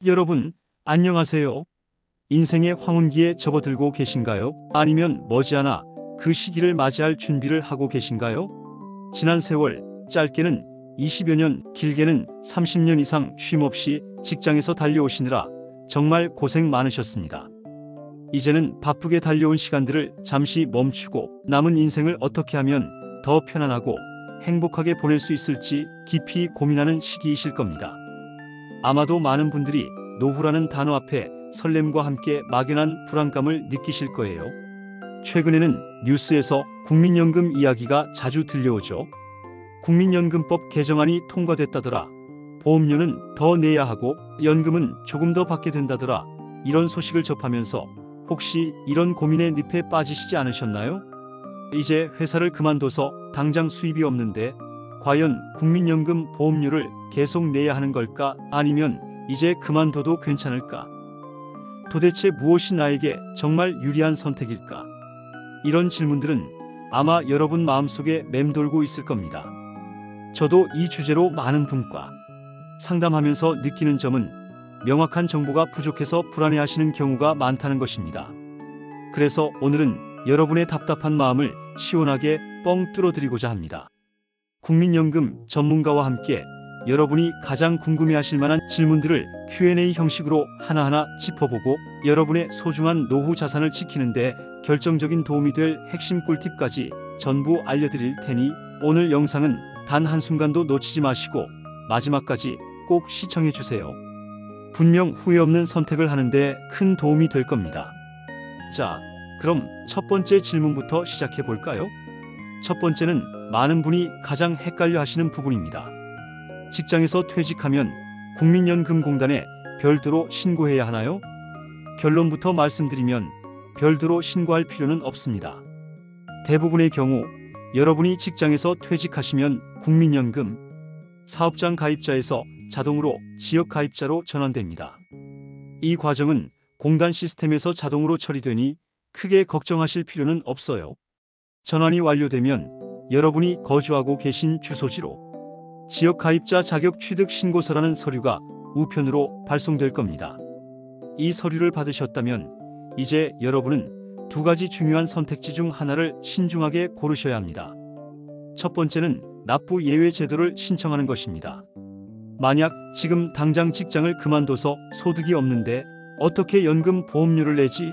여러분, 안녕하세요. 인생의 황혼기에 접어들고 계신가요? 아니면 머지않아 그 시기를 맞이할 준비를 하고 계신가요? 지난 세월, 짧게는 20여 년, 길게는 30년 이상 쉼없이 직장에서 달려오시느라 정말 고생 많으셨습니다. 이제는 바쁘게 달려온 시간들을 잠시 멈추고 남은 인생을 어떻게 하면 더 편안하고 행복하게 보낼 수 있을지 깊이 고민하는 시기이실 겁니다. 아마도 많은 분들이 노후라는 단어 앞에 설렘과 함께 막연한 불안감을 느끼실 거예요. 최근에는 뉴스에서 국민연금 이야기가 자주 들려오죠. 국민연금법 개정안이 통과됐다더라. 보험료는 더 내야 하고 연금은 조금 더 받게 된다더라. 이런 소식을 접하면서 혹시 이런 고민의 늪에 빠지시지 않으셨나요? 이제 회사를 그만둬서 당장 수입이 없는데 과연 국민연금 보험료를 계속 내야 하는 걸까? 아니면 이제 그만둬도 괜찮을까? 도대체 무엇이 나에게 정말 유리한 선택일까? 이런 질문들은 아마 여러분 마음속에 맴돌고 있을 겁니다. 저도 이 주제로 많은 분과 상담하면서 느끼는 점은 명확한 정보가 부족해서 불안해하시는 경우가 많다는 것입니다. 그래서 오늘은 여러분의 답답한 마음을 시원하게 뻥 뚫어드리고자 합니다. 국민연금 전문가와 함께 여러분이 가장 궁금해하실 만한 질문들을 Q&A 형식으로 하나하나 짚어보고 여러분의 소중한 노후 자산을 지키는 데 결정적인 도움이 될 핵심 꿀팁까지 전부 알려드릴 테니 오늘 영상은 단 한순간도 놓치지 마시고 마지막까지 꼭 시청해주세요. 분명 후회 없는 선택을 하는데 큰 도움이 될 겁니다. 자, 그럼 첫 번째 질문부터 시작해 볼까요? 첫 번째는 많은 분이 가장 헷갈려 하시는 부분입니다. 직장에서 퇴직하면 국민연금공단에 별도로 신고해야 하나요? 결론부터 말씀드리면 별도로 신고할 필요는 없습니다. 대부분의 경우 여러분이 직장에서 퇴직하시면 국민연금 사업장 가입자에서 자동으로 지역 가입자로 전환됩니다. 이 과정은 공단 시스템에서 자동으로 처리되니 크게 걱정하실 필요는 없어요. 전환이 완료되면 여러분이 거주하고 계신 주소지로 지역 가입자 자격 취득 신고서라는 서류가 우편으로 발송될 겁니다. 이 서류를 받으셨다면 이제 여러분은 두 가지 중요한 선택지 중 하나를 신중하게 고르셔야 합니다. 첫 번째는 납부 예외 제도를 신청하는 것입니다. 만약 지금 당장 직장을 그만둬서 소득이 없는데 어떻게 연금 보험료를 내지?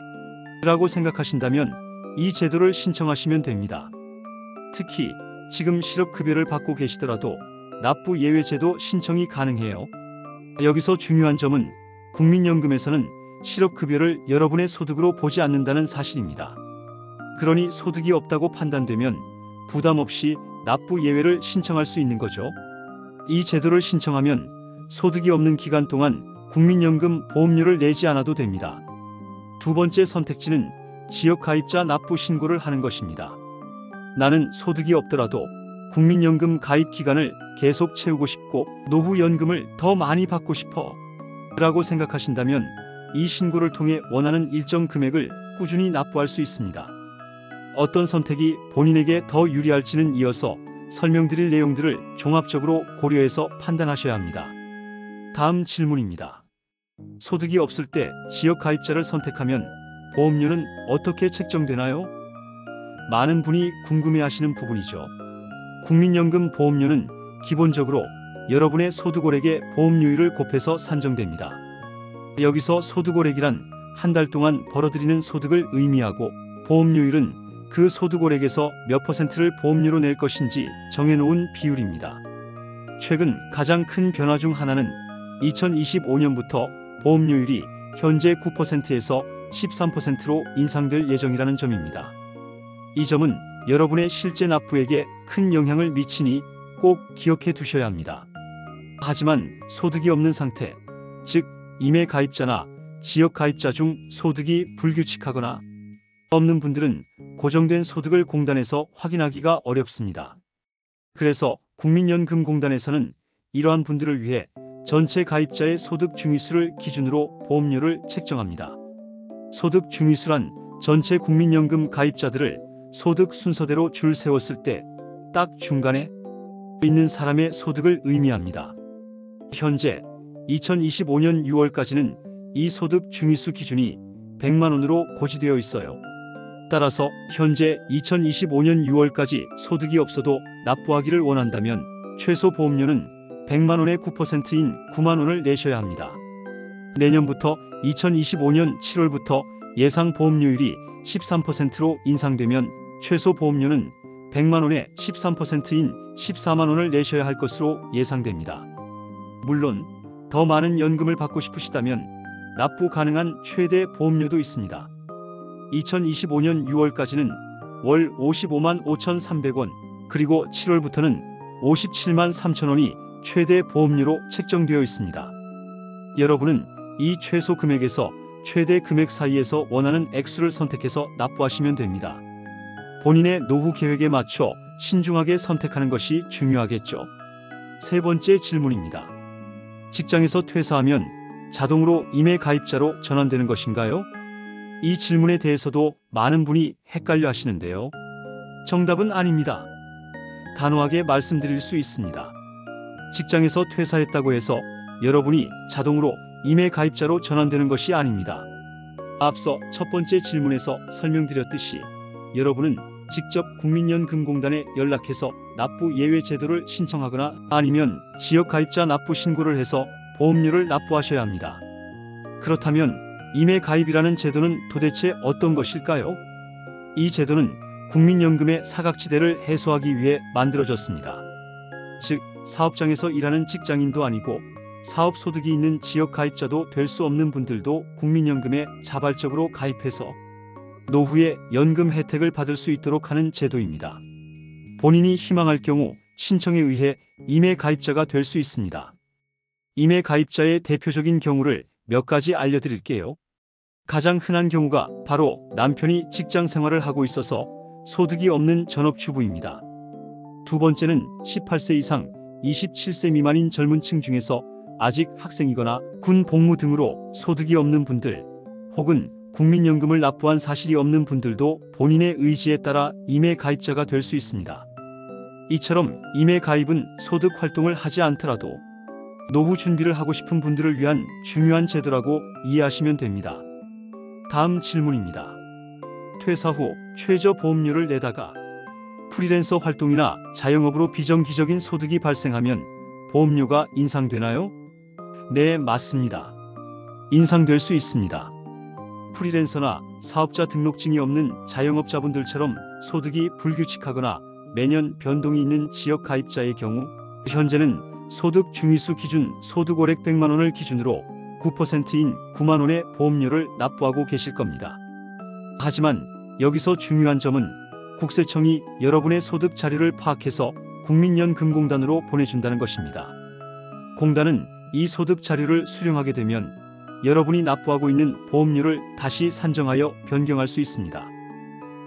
라고 생각하신다면 이 제도를 신청하시면 됩니다. 특히 지금 실업급여를 받고 계시더라도 납부 예외 제도 신청이 가능해요. 여기서 중요한 점은 국민연금에서는 실업급여를 여러분의 소득으로 보지 않는다는 사실입니다. 그러니 소득이 없다고 판단되면 부담 없이 납부 예외를 신청할 수 있는 거죠. 이 제도를 신청하면 소득이 없는 기간 동안 국민연금 보험료를 내지 않아도 됩니다. 두 번째 선택지는 지역 가입자 납부 신고를 하는 것입니다. 나는 소득이 없더라도 국민연금 가입 기간을 계속 채우고 싶고 노후연금을 더 많이 받고 싶어 라고 생각하신다면 이 신고를 통해 원하는 일정 금액을 꾸준히 납부할 수 있습니다. 어떤 선택이 본인에게 더 유리할지는 이어서 설명드릴 내용들을 종합적으로 고려해서 판단하셔야 합니다. 다음 질문입니다. 소득이 없을 때 지역 가입자를 선택하면 보험료는 어떻게 책정되나요? 많은 분이 궁금해하시는 부분이죠. 국민연금 보험료는 기본적으로 여러분의 소득월액의 보험료율을 곱해서 산정됩니다. 여기서 소득월액이란 한 달 동안 벌어들이는 소득을 의미하고 보험료율은 그 소득월액에서 몇 %를 보험료로 낼 것인지 정해놓은 비율입니다. 최근 가장 큰 변화 중 하나는 2025년부터 보험료율이 현재 9%에서 13%로 인상될 예정이라는 점입니다. 이 점은 여러분의 실제 납부액에 큰 영향을 미치니 꼭 기억해 두셔야 합니다. 하지만 소득이 없는 상태, 즉 임의 가입자나 지역 가입자 중 소득이 불규칙하거나 없는 분들은 고정된 소득을 공단에서 확인하기가 어렵습니다. 그래서 국민연금공단에서는 이러한 분들을 위해 전체 가입자의 소득 중위수를 기준으로 보험료를 책정합니다. 소득 중위수란 전체 국민연금 가입자들을 소득 순서대로 줄 세웠을 때 딱 중간에 있는 사람의 소득을 의미합니다. 현재 2025년 6월까지는 이 소득 중위수 기준이 100만 원으로 고지되어 있어요. 따라서 현재 2025년 6월까지 소득이 없어도 납부하기를 원한다면 최소 보험료는 100만 원의 9%인 9만 원을 내셔야 합니다. 내년부터 2025년 7월부터 예상 보험료율이 13%로 인상되면 최소 보험료는 100만 원의 13%인 14만 원을 내셔야 할 것으로 예상됩니다. 물론 더 많은 연금을 받고 싶으시다면 납부 가능한 최대 보험료도 있습니다. 2025년 6월까지는 월 55만 5,300원, 그리고 7월부터는 57만 3천 원이 최대 보험료로 책정되어 있습니다. 여러분은 이 최소 금액에서 최대 금액 사이에서 원하는 액수를 선택해서 납부하시면 됩니다. 본인의 노후 계획에 맞춰 신중하게 선택하는 것이 중요하겠죠. 세 번째 질문입니다. 직장에서 퇴사하면 자동으로 임해 가입자로 전환되는 것인가요? 이 질문에 대해서도 많은 분이 헷갈려 하시는데요. 정답은 아닙니다. 단호하게 말씀드릴 수 있습니다. 직장에서 퇴사했다고 해서 여러분이 자동으로 임해 가입자로 전환되는 것이 아닙니다. 앞서 첫 번째 질문에서 설명드렸듯이 여러분은 직접 국민연금공단에 연락해서 납부 예외 제도를 신청하거나 아니면 지역 가입자 납부 신고를 해서 보험료를 납부하셔야 합니다. 그렇다면 임해 가입이라는 제도는 도대체 어떤 것일까요? 이 제도는 국민연금의 사각지대를 해소하기 위해 만들어졌습니다. 즉, 사업장에서 일하는 직장인도 아니고 사업 소득이 있는 지역 가입자도 될 수 없는 분들도 국민연금에 자발적으로 가입해서 노후에 연금 혜택을 받을 수 있도록 하는 제도입니다. 본인이 희망할 경우 신청에 의해 임해 가입자가 될 수 있습니다. 임해 가입자의 대표적인 경우를 몇 가지 알려드릴게요. 가장 흔한 경우가 바로 남편이 직장 생활을 하고 있어서 소득이 없는 전업주부입니다. 두 번째는 18세 이상 27세 미만인 젊은 층 중에서 아직 학생이거나 군 복무 등으로 소득이 없는 분들, 혹은 국민연금을 납부한 사실이 없는 분들도 본인의 의지에 따라 임해 가입자가 될 수 있습니다. 이처럼 임해 가입은 소득 활동을 하지 않더라도 노후 준비를 하고 싶은 분들을 위한 중요한 제도라고 이해하시면 됩니다. 다음 질문입니다. 퇴사 후 최저 보험료를 내다가 프리랜서 활동이나 자영업으로 비정기적인 소득이 발생하면 보험료가 인상되나요? 네, 맞습니다. 인상될 수 있습니다. 프리랜서나 사업자 등록증이 없는 자영업자분들처럼 소득이 불규칙하거나 매년 변동이 있는 지역 가입자의 경우 현재는 소득 중위수 기준 소득월액 100만 원을 기준으로 9%인 9만 원의 보험료를 납부하고 계실 겁니다. 하지만 여기서 중요한 점은 국세청이 여러분의 소득 자료를 파악해서 국민연금공단으로 보내준다는 것입니다. 공단은 이 소득 자료를 수령하게 되면 여러분이 납부하고 있는 보험료를 다시 산정하여 변경할 수 있습니다.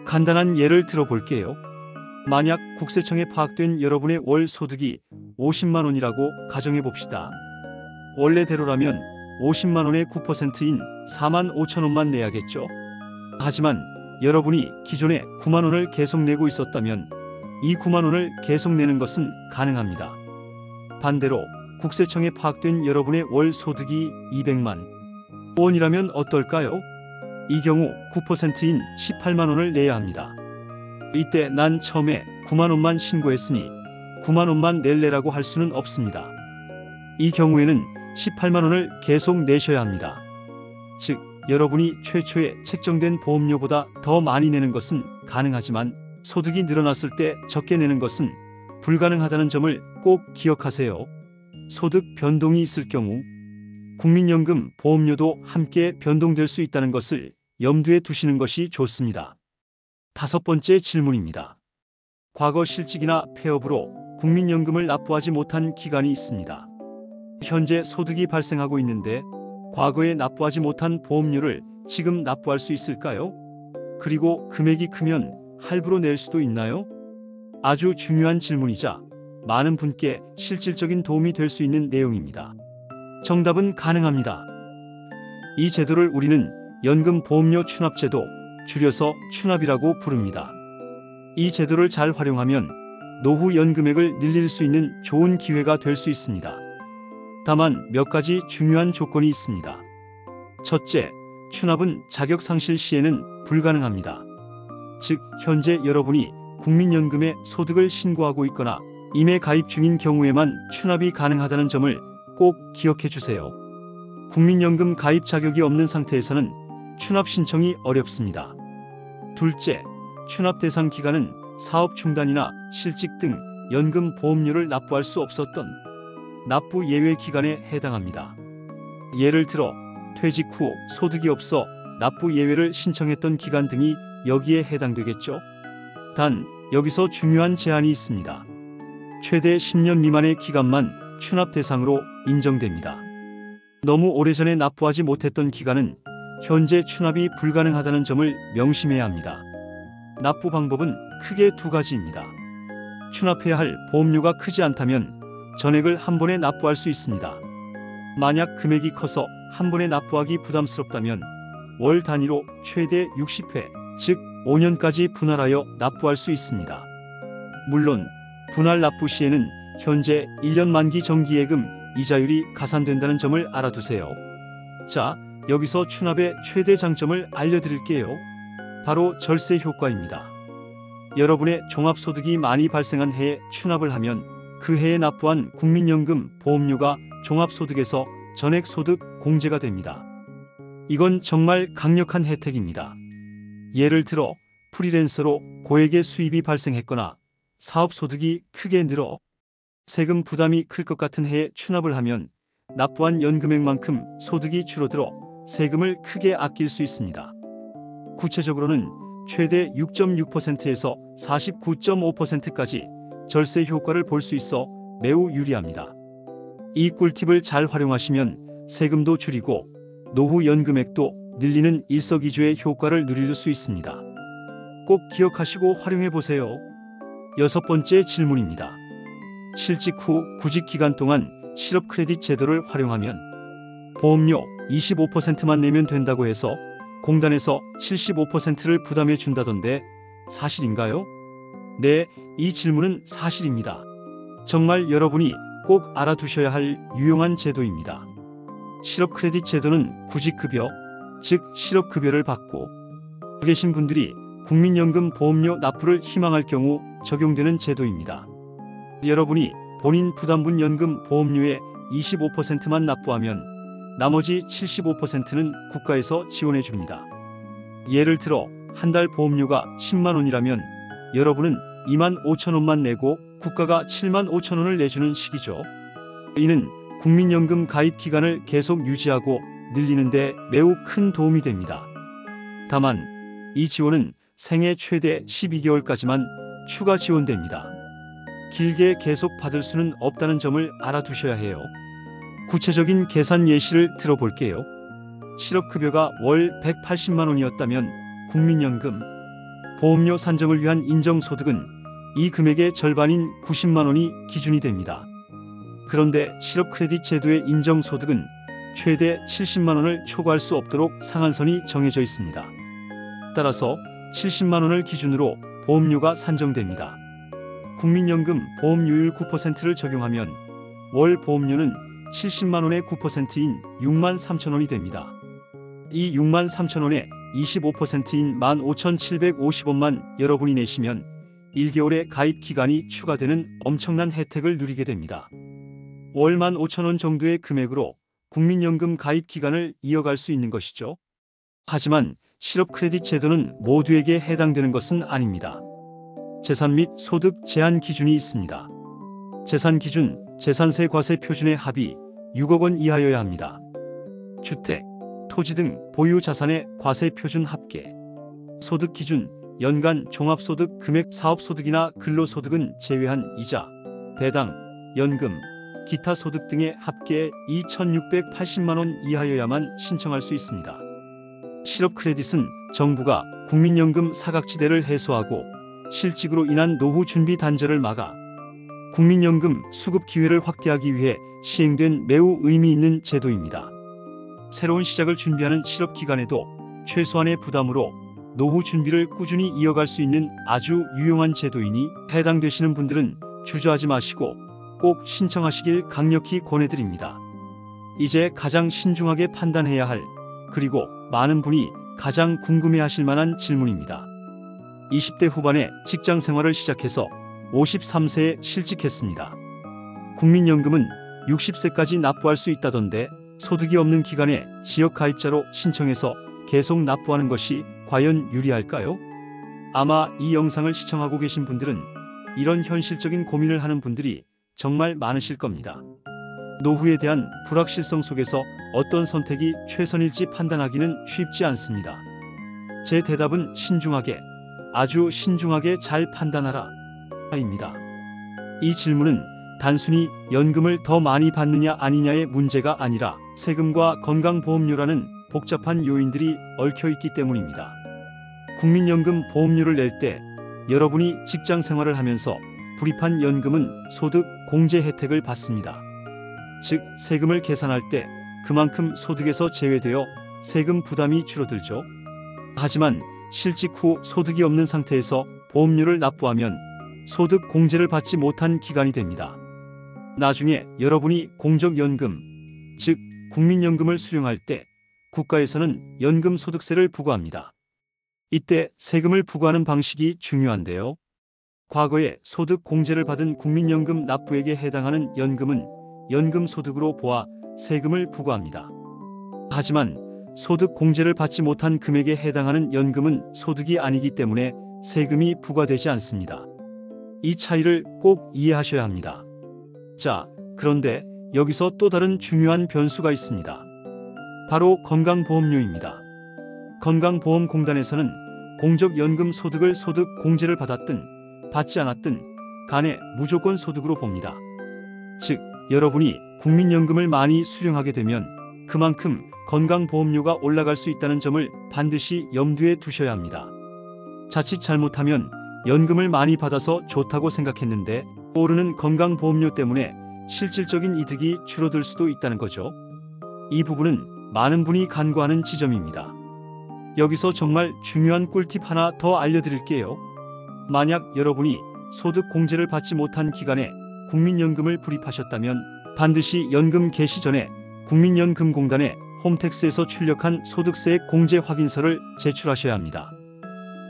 간단한 예를 들어볼게요. 만약 국세청에 파악된 여러분의 월 소득이 50만 원이라고 가정해 봅시다. 원래대로라면 50만 원의 9%인 4만 5천 원만 내야겠죠. 하지만 여러분이 기존에 9만 원을 계속 내고 있었다면 이 9만 원을 계속 내는 것은 가능합니다. 반대로 국세청에 파악된 여러분의 월 소득이 200만 원이라면 어떨까요? 이 경우 9%인 18만 원을 내야 합니다. 이때 난 처음에 9만 원만 신고했으니 9만 원만 낼래라고 할 수는 없습니다. 이 경우에는 18만 원을 계속 내셔야 합니다. 즉, 여러분이 최초에 책정된 보험료보다 더 많이 내는 것은 가능하지만 소득이 늘어났을 때 적게 내는 것은 불가능하다는 점을 꼭 기억하세요. 소득 변동이 있을 경우 국민연금 보험료도 함께 변동될 수 있다는 것을 염두에 두시는 것이 좋습니다. 다섯 번째 질문입니다. 과거 실직이나 폐업으로 국민연금을 납부하지 못한 기간이 있습니다. 현재 소득이 발생하고 있는데 과거에 납부하지 못한 보험료를 지금 납부할 수 있을까요? 그리고 금액이 크면 할부로 낼 수도 있나요? 아주 중요한 질문이자 많은 분께 실질적인 도움이 될 수 있는 내용입니다. 정답은 가능합니다. 이 제도를 우리는 연금보험료 추납제도, 줄여서 추납이라고 부릅니다. 이 제도를 잘 활용하면 노후 연금액을 늘릴 수 있는 좋은 기회가 될 수 있습니다. 다만 몇 가지 중요한 조건이 있습니다. 첫째, 추납은 자격 상실 시에는 불가능합니다. 즉, 현재 여러분이 국민연금에 소득을 신고하고 있거나 임해 가입 중인 경우에만 추납이 가능하다는 점을 꼭 기억해 주세요. 국민연금 가입 자격이 없는 상태에서는 추납 신청이 어렵습니다. 둘째, 추납 대상 기간은 사업 중단이나 실직 등 연금 보험료를 납부할 수 없었던 납부 예외 기간에 해당합니다. 예를 들어 퇴직 후 소득이 없어 납부 예외를 신청했던 기간 등이 여기에 해당되겠죠. 단, 여기서 중요한 제한이 있습니다. 최대 10년 미만의 기간만 추납 대상으로 인정됩니다. 너무 오래전에 납부하지 못했던 기간은 현재 추납이 불가능하다는 점을 명심해야 합니다. 납부 방법은 크게 두 가지입니다. 추납해야 할 보험료가 크지 않다면 전액을 한 번에 납부할 수 있습니다. 만약 금액이 커서 한 번에 납부하기 부담스럽다면 월 단위로 최대 60회, 즉 5년까지 분할하여 납부할 수 있습니다. 물론 분할 납부 시에는 현재 1년 만기 정기예금 이자율이 가산된다는 점을 알아두세요. 자, 여기서 추납의 최대 장점을 알려드릴게요. 바로 절세 효과입니다. 여러분의 종합소득이 많이 발생한 해에 추납을 하면 그 해에 납부한 국민연금 보험료가 종합소득에서 전액소득 공제가 됩니다. 이건 정말 강력한 혜택입니다. 예를 들어 프리랜서로 고액의 수입이 발생했거나 사업소득이 크게 늘어 세금 부담이 클 것 같은 해에 추납을 하면 납부한 연금액만큼 소득이 줄어들어 세금을 크게 아낄 수 있습니다. 구체적으로는 최대 6.6%에서 49.5%까지 절세 효과를 볼 수 있어 매우 유리합니다. 이 꿀팁을 잘 활용하시면 세금도 줄이고 노후 연금액도 늘리는 일석이조의 효과를 누릴 수 있습니다. 꼭 기억하시고 활용해 보세요. 여섯 번째 질문입니다. 실직 후 구직 기간 동안 실업 크레딧 제도를 활용하면 보험료 25%만 내면 된다고 해서 공단에서 75%를 부담해 준다던데 사실인가요? 네, 이 질문은 사실입니다. 정말 여러분이 꼭 알아두셔야 할 유용한 제도입니다. 실업 크레딧 제도는 구직급여, 즉 실업급여를 받고 계신 분들이 국민연금 보험료 납부를 희망할 경우 적용되는 제도입니다. 여러분이 본인 부담분 연금 보험료의 25%만 납부하면 나머지 75%는 국가에서 지원해 줍니다. 예를 들어 한 달 보험료가 10만 원이라면 여러분은 2만 5천 원만 내고 국가가 7만 5천 원을 내주는 식이죠. 이는 국민연금 가입 기간을 계속 유지하고 늘리는 데 매우 큰 도움이 됩니다. 다만 이 지원은 생애 최대 12개월까지만 추가 지원됩니다. 길게 계속 받을 수는 없다는 점을 알아두셔야 해요. 구체적인 계산 예시를 들어볼게요. 실업급여가 월 180만 원이었다면 국민연금 보험료 산정을 위한 인정소득은 이 금액의 절반인 90만 원이 기준이 됩니다. 그런데 실업크레딧 제도의 인정소득은 최대 70만 원을 초과할 수 없도록 상한선이 정해져 있습니다. 따라서 70만 원을 기준으로 보험료가 산정됩니다. 국민연금 보험료율 9%를 적용하면 월 보험료는 70만 원의 9%인 6만 3천 원이 됩니다. 이 6만 3천 원의 25%인 15,750원만 여러분이 내시면 1개월의 가입 기간이 추가되는 엄청난 혜택을 누리게 됩니다. 월 15,000원 정도의 금액으로 국민연금 가입 기간을 이어갈 수 있는 것이죠. 하지만 실업 크레딧 제도는 모두에게 해당되는 것은 아닙니다. 재산 및 소득 제한 기준이 있습니다. 재산 기준, 재산세 과세 표준의 합이 6억 원 이하여야 합니다. 주택, 토지 등 보유 자산의 과세 표준 합계. 소득 기준, 연간 종합소득 금액 사업소득이나 근로소득은 제외한 이자, 배당, 연금, 기타 소득 등의 합계 2,680만 원 이하여야만 신청할 수 있습니다. 실업 크레딧은 정부가 국민연금 사각지대를 해소하고 실직으로 인한 노후 준비 단절을 막아 국민연금 수급 기회를 확대하기 위해 시행된 매우 의미 있는 제도입니다. 새로운 시작을 준비하는 실업 기간에도 최소한의 부담으로 노후 준비를 꾸준히 이어갈 수 있는 아주 유용한 제도이니 해당되시는 분들은 주저하지 마시고 꼭 신청하시길 강력히 권해드립니다. 이제 가장 신중하게 판단해야 할, 그리고 많은 분이 가장 궁금해하실 만한 질문입니다. 20대 후반에 직장 생활을 시작해서 53세에 실직했습니다. 국민연금은 60세까지 납부할 수 있다던데 소득이 없는 기간에 지역가입자로 신청해서 계속 납부하는 것이 과연 유리할까요? 아마 이 영상을 시청하고 계신 분들은 이런 현실적인 고민을 하는 분들이 정말 많으실 겁니다. 노후에 대한 불확실성 속에서 어떤 선택이 최선일지 판단하기는 쉽지 않습니다. 제 대답은 신중하게, 아주 신중하게 잘 판단하라 입니다. 이 질문은 단순히 연금을 더 많이 받느냐 아니냐의 문제가 아니라 세금과 건강보험료라는 복잡한 요인들이 얽혀 있기 때문입니다. 국민연금 보험료를 낼 때 여러분이 직장 생활을 하면서 불입한 연금은 소득 공제 혜택을 받습니다. 즉, 세금을 계산할 때 그만큼 소득에서 제외되어 세금 부담이 줄어들죠. 하지만 실직 후 소득이 없는 상태에서 보험료를 납부하면 소득 공제를 받지 못한 기간이 됩니다. 나중에 여러분이 공적연금, 즉 국민연금을 수령할 때 국가에서는 연금소득세를 부과합니다. 이때 세금을 부과하는 방식이 중요한데요. 과거에 소득 공제를 받은 국민연금 납부액에 해당하는 연금은 연금소득으로 보아 세금을 부과합니다. 하지만 소득 공제를 받지 못한 금액에 해당하는 연금은 소득이 아니기 때문에 세금이 부과되지 않습니다. 이 차이를 꼭 이해하셔야 합니다. 자, 그런데 여기서 또 다른 중요한 변수가 있습니다. 바로 건강보험료입니다. 건강보험공단에서는 공적연금 소득을 소득 공제를 받았든 받지 않았든 간에 무조건 소득으로 봅니다. 즉, 여러분이 국민연금을 많이 수령하게 되면 그만큼 건강보험료가 올라갈 수 있다는 점을 반드시 염두에 두셔야 합니다. 자칫 잘못하면 연금을 많이 받아서 좋다고 생각했는데 오르는 건강보험료 때문에 실질적인 이득이 줄어들 수도 있다는 거죠. 이 부분은 많은 분이 간과하는 지점입니다. 여기서 정말 중요한 꿀팁 하나 더 알려드릴게요. 만약 여러분이 소득 공제를 받지 못한 기간에 국민연금을 불입하셨다면 반드시 연금 개시 전에 국민연금공단에 홈택스에서 출력한 소득세액 공제 확인서를 제출하셔야 합니다.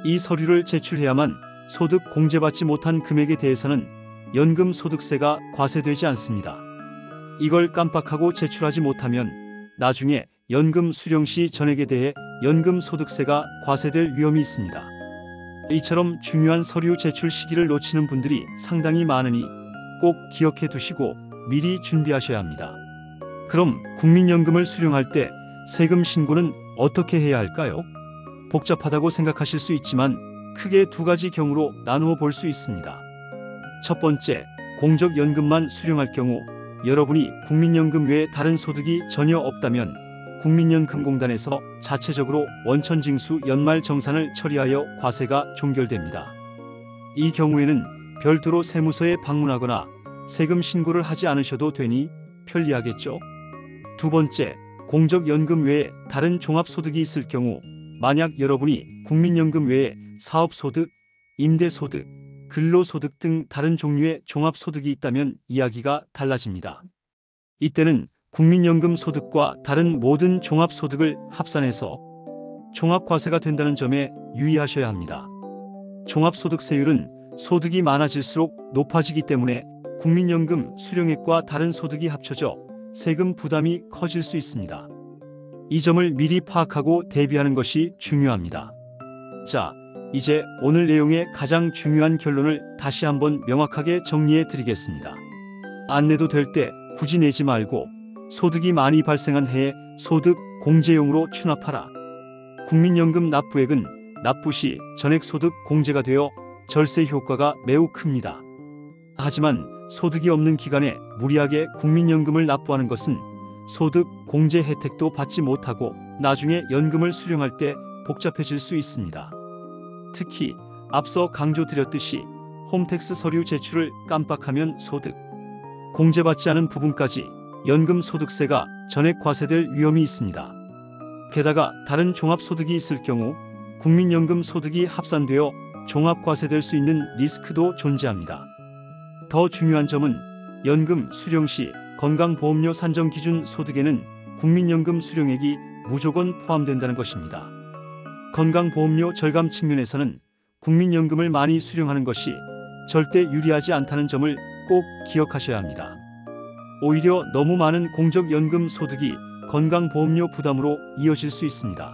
이 서류를 제출해야만 소득 공제받지 못한 금액에 대해서는 연금소득세가 과세되지 않습니다. 이걸 깜빡하고 제출하지 못하면 나중에 연금 수령 시 전액에 대해 연금소득세가 과세될 위험이 있습니다. 이처럼 중요한 서류 제출 시기를 놓치는 분들이 상당히 많으니 꼭 기억해 두시고 미리 준비하셔야 합니다. 그럼 국민연금을 수령할 때 세금 신고는 어떻게 해야 할까요? 복잡하다고 생각하실 수 있지만 크게 두 가지 경우로 나누어 볼 수 있습니다. 첫 번째, 공적연금만 수령할 경우 여러분이 국민연금 외에 다른 소득이 전혀 없다면 국민연금공단에서 자체적으로 원천징수 연말정산을 처리하여 과세가 종결됩니다. 이 경우에는 별도로 세무서에 방문하거나 세금 신고를 하지 않으셔도 되니 편리하겠죠. 두 번째, 공적연금 외에 다른 종합소득이 있을 경우 만약 여러분이 국민연금 외에 사업소득, 임대소득, 근로소득 등 다른 종류의 종합소득이 있다면 이야기가 달라집니다. 이때는 국민연금 소득과 다른 모든 종합소득을 합산해서 종합과세가 된다는 점에 유의하셔야 합니다. 종합소득세율은 소득이 많아질수록 높아지기 때문에 국민연금 수령액과 다른 소득이 합쳐져 세금 부담이 커질 수 있습니다. 이 점을 미리 파악하고 대비하는 것이 중요합니다. 자, 이제 오늘 내용의 가장 중요한 결론을 다시 한번 명확하게 정리해 드리겠습니다. 안 내도 될 때 굳이 내지 말고 소득이 많이 발생한 해에 소득 공제용으로 추납하라. 국민연금 납부액은 납부 시 전액 소득 공제가 되어 절세 효과가 매우 큽니다. 하지만 소득이 없는 기간에 무리하게 국민연금을 납부하는 것은 소득 공제 혜택도 받지 못하고 나중에 연금을 수령할 때 복잡해질 수 있습니다. 특히 앞서 강조드렸듯이 홈택스 서류 제출을 깜빡하면 소득 공제받지 않은 부분까지 연금소득세가 전액 과세될 위험이 있습니다. 게다가 다른 종합소득이 있을 경우 국민연금 소득이 합산되어 종합과세될 수 있는 리스크도 존재합니다. 더 중요한 점은 연금 수령 시 건강보험료 산정 기준 소득에는 국민연금 수령액이 무조건 포함된다는 것입니다. 건강보험료 절감 측면에서는 국민연금을 많이 수령하는 것이 절대 유리하지 않다는 점을 꼭 기억하셔야 합니다. 오히려 너무 많은 공적연금 소득이 건강보험료 부담으로 이어질 수 있습니다.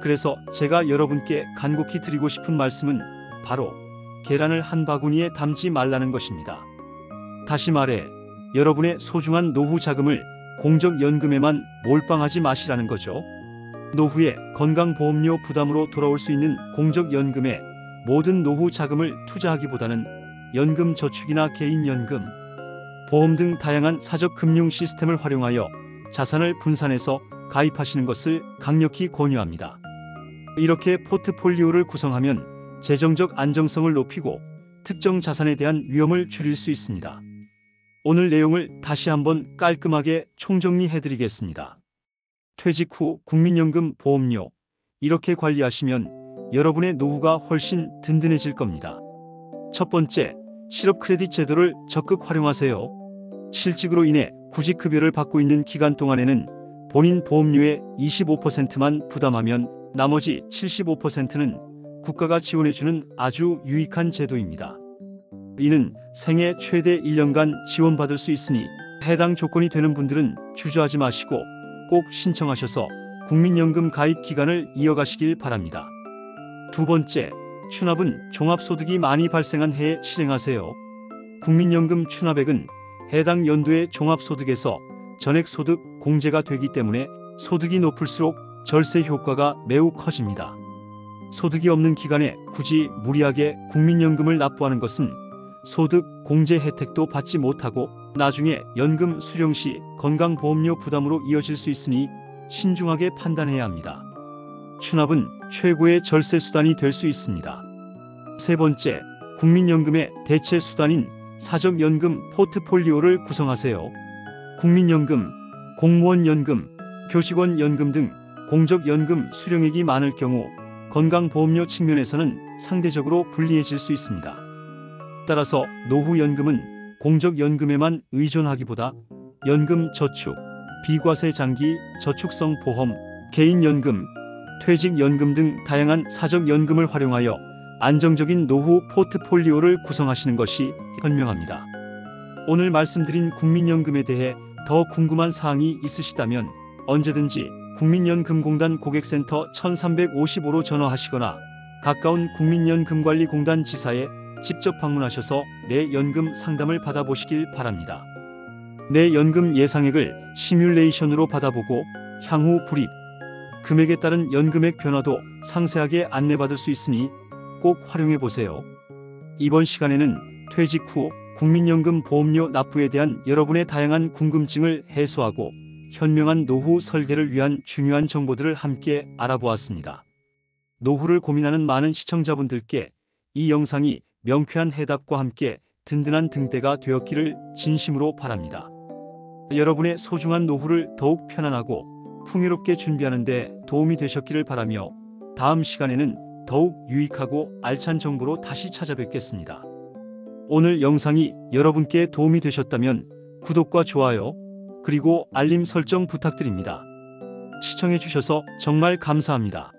그래서 제가 여러분께 간곡히 드리고 싶은 말씀은 바로 계란을 한 바구니에 담지 말라는 것입니다. 다시 말해 여러분의 소중한 노후 자금을 공적연금에만 몰빵하지 마시라는 거죠. 노후에 건강보험료 부담으로 돌아올 수 있는 공적연금에 모든 노후 자금을 투자하기보다는 연금저축이나 개인연금, 보험 등 다양한 사적 금융 시스템을 활용하여 자산을 분산해서 가입하시는 것을 강력히 권유합니다. 이렇게 포트폴리오를 구성하면 재정적 안정성을 높이고 특정 자산에 대한 위험을 줄일 수 있습니다. 오늘 내용을 다시 한번 깔끔하게 총정리해드리겠습니다. 퇴직 후 국민연금 보험료, 이렇게 관리하시면 여러분의 노후가 훨씬 든든해질 겁니다. 첫 번째, 실업 크레딧 제도를 적극 활용하세요. 실직으로 인해 구직급여를 받고 있는 기간 동안에는 본인 보험료의 25%만 부담하면 나머지 75%는 국가가 지원해주는 아주 유익한 제도입니다. 이는 생애 최대 1년간 지원받을 수 있으니 해당 조건이 되는 분들은 주저하지 마시고 꼭 신청하셔서 국민연금 가입 기간을 이어가시길 바랍니다. 두 번째, 추납은 종합소득이 많이 발생한 해에 실행하세요. 국민연금 추납액은 해당 연도의 종합소득에서 전액소득 공제가 되기 때문에 소득이 높을수록 절세 효과가 매우 커집니다. 소득이 없는 기간에 굳이 무리하게 국민연금을 납부하는 것은 소득 공제 혜택도 받지 못하고 나중에 연금 수령 시 건강보험료 부담으로 이어질 수 있으니 신중하게 판단해야 합니다. 추납은 최고의 절세 수단이 될 수 있습니다. 세 번째, 국민연금의 대체 수단인 사적연금 포트폴리오를 구성하세요. 국민연금, 공무원연금, 교직원연금 등 공적연금 수령액이 많을 경우 건강보험료 측면에서는 상대적으로 불리해질 수 있습니다. 따라서 노후연금은 공적연금에만 의존하기보다 연금저축, 비과세 장기 저축성 보험, 개인연금, 퇴직연금 등 다양한 사적연금을 활용하여 안정적인 노후 포트폴리오를 구성하시는 것이 현명합니다. 오늘 말씀드린 국민연금에 대해 더 궁금한 사항이 있으시다면 언제든지 국민연금공단 고객센터 1355로 전화하시거나 가까운 국민연금관리공단 지사에 직접 방문하셔서 내 연금 상담을 받아보시길 바랍니다. 내 연금 예상액을 시뮬레이션으로 받아보고 향후 불입, 금액에 따른 연금액 변화도 상세하게 안내받을 수 있으니 꼭 활용해보세요. 이번 시간에는 퇴직 후 국민연금 보험료 납부에 대한 여러분의 다양한 궁금증을 해소하고 현명한 노후 설계를 위한 중요한 정보들을 함께 알아보았습니다. 노후를 고민하는 많은 시청자분들께 이 영상이 명쾌한 해답과 함께 든든한 등대가 되었기를 진심으로 바랍니다. 여러분의 소중한 노후를 더욱 편안하고 풍요롭게 준비하는 데 도움이 되셨기를 바라며 다음 시간에는 더욱 유익하고 알찬 정보로 다시 찾아뵙겠습니다. 오늘 영상이 여러분께 도움이 되셨다면 구독과 좋아요, 그리고 알림 설정 부탁드립니다. 시청해주셔서 정말 감사합니다.